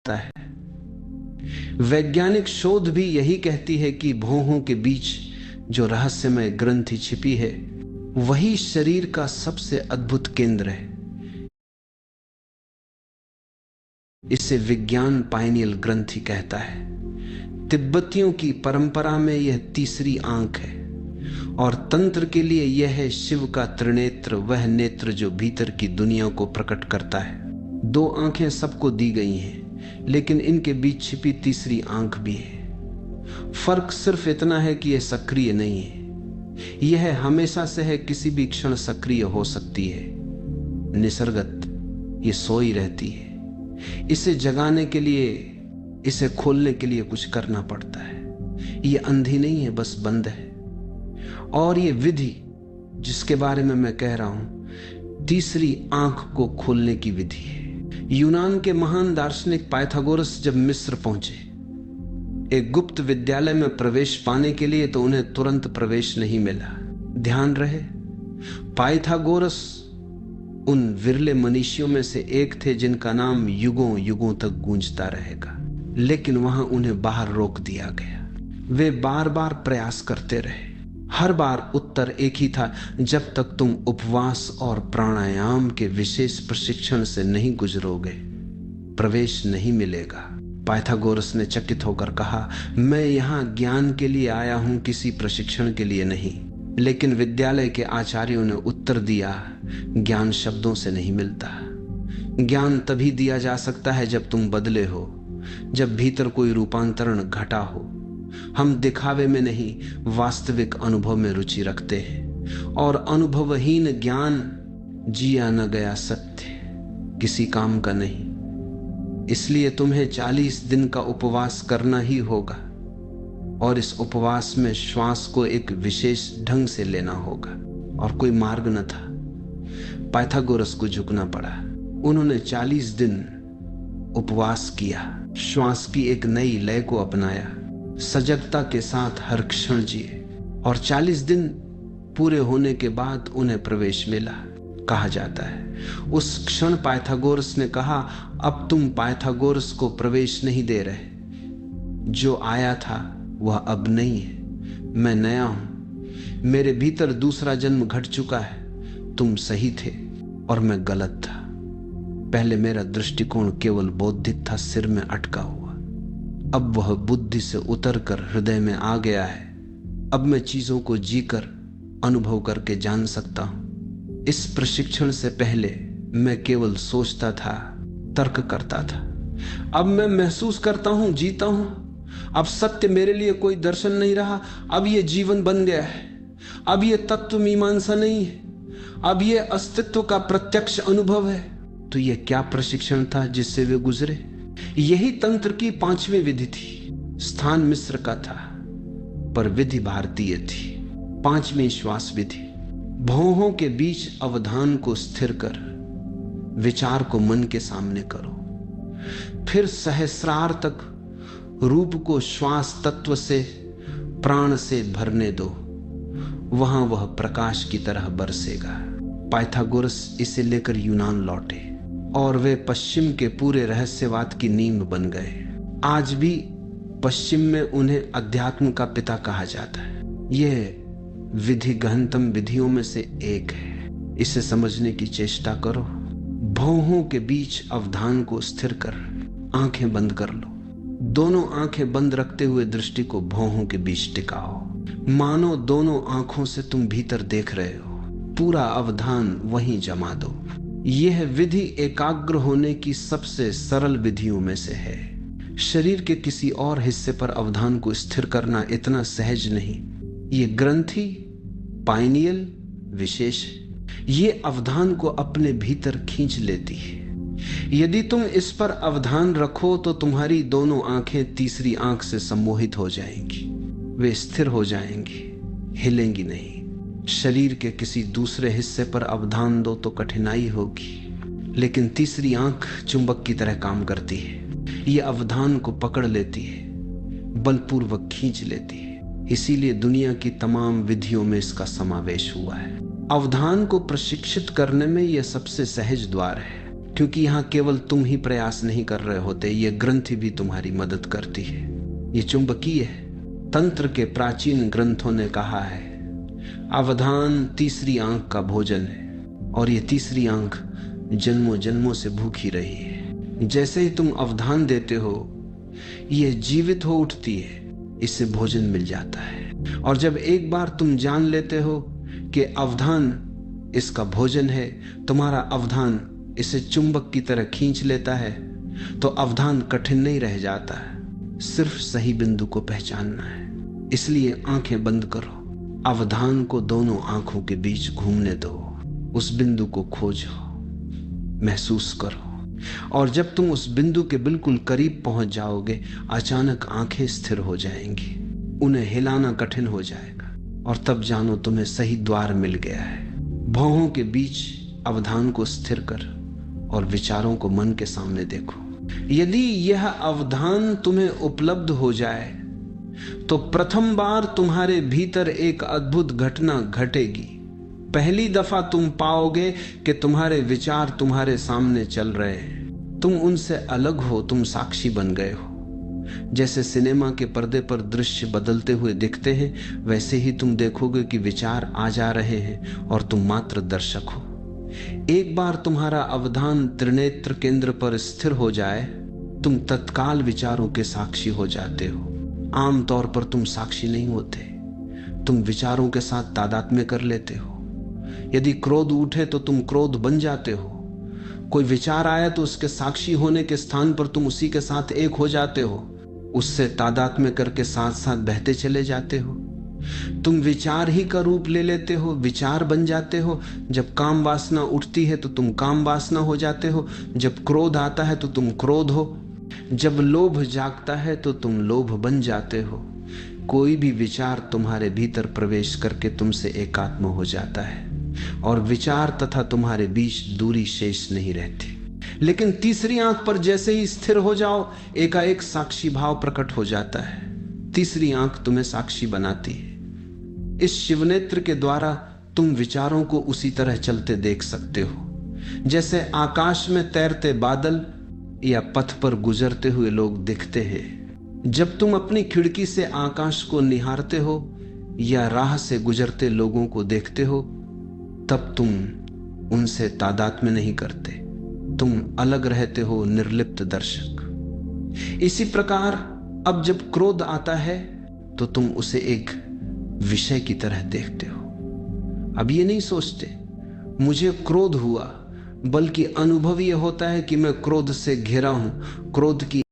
है। वैज्ञानिक शोध भी यही कहती है कि भौहों के बीच जो रहस्यमय ग्रंथि छिपी है वही शरीर का सबसे अद्भुत केंद्र है। इसे विज्ञान पाइनियल ग्रंथि कहता है। तिब्बतियों की परंपरा में यह तीसरी आंख है और तंत्र के लिए यह है शिव का त्रिनेत्र, वह नेत्र जो भीतर की दुनिया को प्रकट करता है। दो आंखें सबको दी गई हैं, लेकिन इनके बीच छिपी तीसरी आंख भी है। फर्क सिर्फ इतना है कि यह सक्रिय नहीं है, यह हमेशा से है, किसी भी क्षण सक्रिय हो सकती है। निसर्गत ये सोई रहती है। इसे जगाने के लिए, इसे खोलने के लिए कुछ करना पड़ता है। ये अंधी नहीं है, बस बंद है। और ये विधि जिसके बारे में मैं कह रहा हूं, तीसरी आंख को खोलने की विधि है। यूनान के महान दार्शनिक पाइथागोरस जब मिस्र पहुंचे एक गुप्त विद्यालय में प्रवेश पाने के लिए, तो उन्हें तुरंत प्रवेश नहीं मिला। ध्यान रहे, पाइथागोरस उन विरले मनीषियों में से एक थे जिनका नाम युगों युगों तक गूंजता रहेगा, लेकिन वहां उन्हें बाहर रोक दिया गया। वे बार बार प्रयास करते रहे, हर बार उत्तर एक ही था, जब तक तुम उपवास और प्राणायाम के विशेष प्रशिक्षण से नहीं गुजरोगे प्रवेश नहीं मिलेगा। पाइथागोरस ने चकित होकर कहा, मैं यहाँ ज्ञान के लिए आया हूं, किसी प्रशिक्षण के लिए नहीं। लेकिन विद्यालय के आचार्यों ने उत्तर दिया, ज्ञान शब्दों से नहीं मिलता। ज्ञान तभी दिया जा सकता है जब तुम बदले हो, जब भीतर कोई रूपांतरण घटा हो। हम दिखावे में नहीं, वास्तविक अनुभव में रुचि रखते हैं, और अनुभवहीन ज्ञान जिया न गया सत्य किसी काम का नहीं। इसलिए तुम्हें 40 दिन का उपवास करना ही होगा, और इस उपवास में श्वास को एक विशेष ढंग से लेना होगा, और कोई मार्ग न था। पाइथागोरस को झुकना पड़ा। उन्होंने 40 दिन उपवास किया, श्वास की एक नई लय को अपनाया, सजगता के साथ हर क्षण जिए, और 40 दिन पूरे होने के बाद उन्हें प्रवेश मिला। कहा जाता है उस क्षण पाइथागोरस ने कहा, अब तुम पाइथागोरस को प्रवेश नहीं दे रहे, जो आया था वह अब नहीं है, मैं नया हूं, मेरे भीतर दूसरा जन्म घट चुका है। तुम सही थे और मैं गलत था। पहले मेरा दृष्टिकोण केवल बौद्धिक था, सिर में अटका हुआ, अब वह बुद्धि से उतरकर हृदय में आ गया है। अब मैं चीजों को जीकर अनुभव करके जान सकता हूं। इस प्रशिक्षण से पहले मैं केवल सोचता था, तर्क करता था। अब मैं महसूस करता हूं, जीता हूं। अब सत्य मेरे लिए कोई दर्शन नहीं रहा, अब यह जीवन बन गया है। अब यह तत्व मीमांसा नहीं है, अब यह अस्तित्व का प्रत्यक्ष अनुभव है। तो यह क्या प्रशिक्षण था जिससे वे गुजरे? यही तंत्र की 5वीं विधि थी। स्थान मिस्र का था, पर विधि भारतीय थी। 5वीं श्वास विधि। भौहों के बीच अवधान को स्थिर कर विचार को मन के सामने करो, फिर सहस्रार तक रूप को श्वास तत्व से, प्राण से भरने दो, वहां वह प्रकाश की तरह बरसेगा। पाइथागोरस इसे लेकर यूनान लौटे और वे पश्चिम के पूरे रहस्यवाद की नींव बन गए। आज भी पश्चिम में उन्हें अध्यात्म का पिता कहा जाता है। यह विधि गहनतम विधियों में से एक है। इसे समझने की चेष्टा करो। भौहों के बीच अवधान को स्थिर कर आंखें बंद कर लो। दोनों आंखें बंद रखते हुए दृष्टि को भौहों के बीच टिकाओ, मानो दोनों आंखों से तुम भीतर देख रहे हो। पूरा अवधान वहीं जमा दो। यह विधि एकाग्र होने की सबसे सरल विधियों में से है। शरीर के किसी और हिस्से पर अवधान को स्थिर करना इतना सहज नहीं। ये ग्रंथि पाइनियल विशेष है। ये अवधान को अपने भीतर खींच लेती है। यदि तुम इस पर अवधान रखो तो तुम्हारी दोनों आंखें तीसरी आंख से सम्मोहित हो जाएंगी। वे स्थिर हो जाएंगी, हिलेंगी नहीं। शरीर के किसी दूसरे हिस्से पर अवधान दो तो कठिनाई होगी, लेकिन तीसरी आंख चुंबक की तरह काम करती है। यह अवधान को पकड़ लेती है, बलपूर्वक खींच लेती है। इसीलिए दुनिया की तमाम विधियों में इसका समावेश हुआ है। अवधान को प्रशिक्षित करने में यह सबसे सहज द्वार है, क्योंकि यहां केवल तुम ही प्रयास नहीं कर रहे होते, ये ग्रंथि भी तुम्हारी मदद करती है। ये चुंबकीय है। तंत्र के प्राचीन ग्रंथों ने कहा है अवधान तीसरी आंख का भोजन है, और ये तीसरी आंख जन्मों जन्मों से भूखी रही है। जैसे ही तुम अवधान देते हो ये जीवित हो उठती है, इससे भोजन मिल जाता है। और जब एक बार तुम जान लेते हो कि अवधान इसका भोजन है, तुम्हारा अवधान इसे चुंबक की तरह खींच लेता है, तो अवधान कठिन नहीं रह जाता है, सिर्फ सही बिंदु को पहचानना है। इसलिए आंखें बंद करो, अवधान को दोनों आंखों के बीच घूमने दो, उस बिंदु को खोजो, महसूस करो। और जब तुम उस बिंदु के बिल्कुल करीब पहुंच जाओगे, अचानक आंखें स्थिर हो जाएंगी, उन्हें हिलाना कठिन हो जाएगा, और तब जानो तुम्हें सही द्वार मिल गया है। भौहों के बीच अवधान को स्थिर कर और विचारों को मन के सामने देखो। यदि यह अवधान तुम्हें उपलब्ध हो जाए तो प्रथम बार तुम्हारे भीतर एक अद्भुत घटना घटेगी। पहली दफा तुम पाओगे कि तुम्हारे विचार तुम्हारे सामने चल रहे हैं, तुम उनसे अलग हो, तुम साक्षी बन गए हो। जैसे सिनेमा के पर्दे पर दृश्य बदलते हुए दिखते हैं, वैसे ही तुम देखोगे कि विचार आ जा रहे हैं और तुम मात्र दर्शक हो। एक बार तुम्हारा अवधान त्रिनेत्र केंद्र पर स्थिर हो जाए, तुम तत्काल विचारों के साक्षी हो जाते हो। आमतौर पर तुम साक्षी नहीं होते, तुम विचारों के साथ तादात्म्य कर लेते हो। यदि क्रोध उठे तो तुम क्रोध बन जाते हो, कोई विचार आया तो उसके साक्षी होने के स्थान पर तुम उसी के साथ एक हो जाते हो, उससे तादात्म्य करके साथ साथ बहते चले जाते हो। तुम विचार ही का रूप ले लेते हो, विचार बन जाते हो। जब काम वासना उठती है तो तुम काम वासना हो जाते हो, जब क्रोध आता है तो तुम क्रोध हो, जब लोभ जागता है तो तुम लोभ बन जाते हो। कोई भी विचार तुम्हारे भीतर प्रवेश करके तुमसे एकात्म हो जाता है और विचार तथा तुम्हारे बीच दूरी शेष नहीं रहती। लेकिन तीसरी आंख पर जैसे ही स्थिर हो जाओ, एकाएक साक्षी भाव प्रकट हो जाता है। तीसरी आंख तुम्हें साक्षी बनाती है। इस शिवनेत्र के द्वारा तुम विचारों को उसी तरह चलते देख सकते हो जैसे आकाश में तैरते बादल या पथ पर गुजरते हुए लोग दिखते हैं। जब तुम अपनी खिड़की से आकाश को निहारते हो या राह से गुजरते लोगों को देखते हो, तब तुम उनसे तादात्म्य नहीं करते, तुम अलग रहते हो, निर्लिप्त दर्शक। इसी प्रकार अब जब क्रोध आता है तो तुम उसे एक विषय की तरह देखते हो। अब ये नहीं सोचते मुझे क्रोध हुआ, बल्कि अनुभव यह होता है कि मैं क्रोध से घिरा हूं, क्रोध की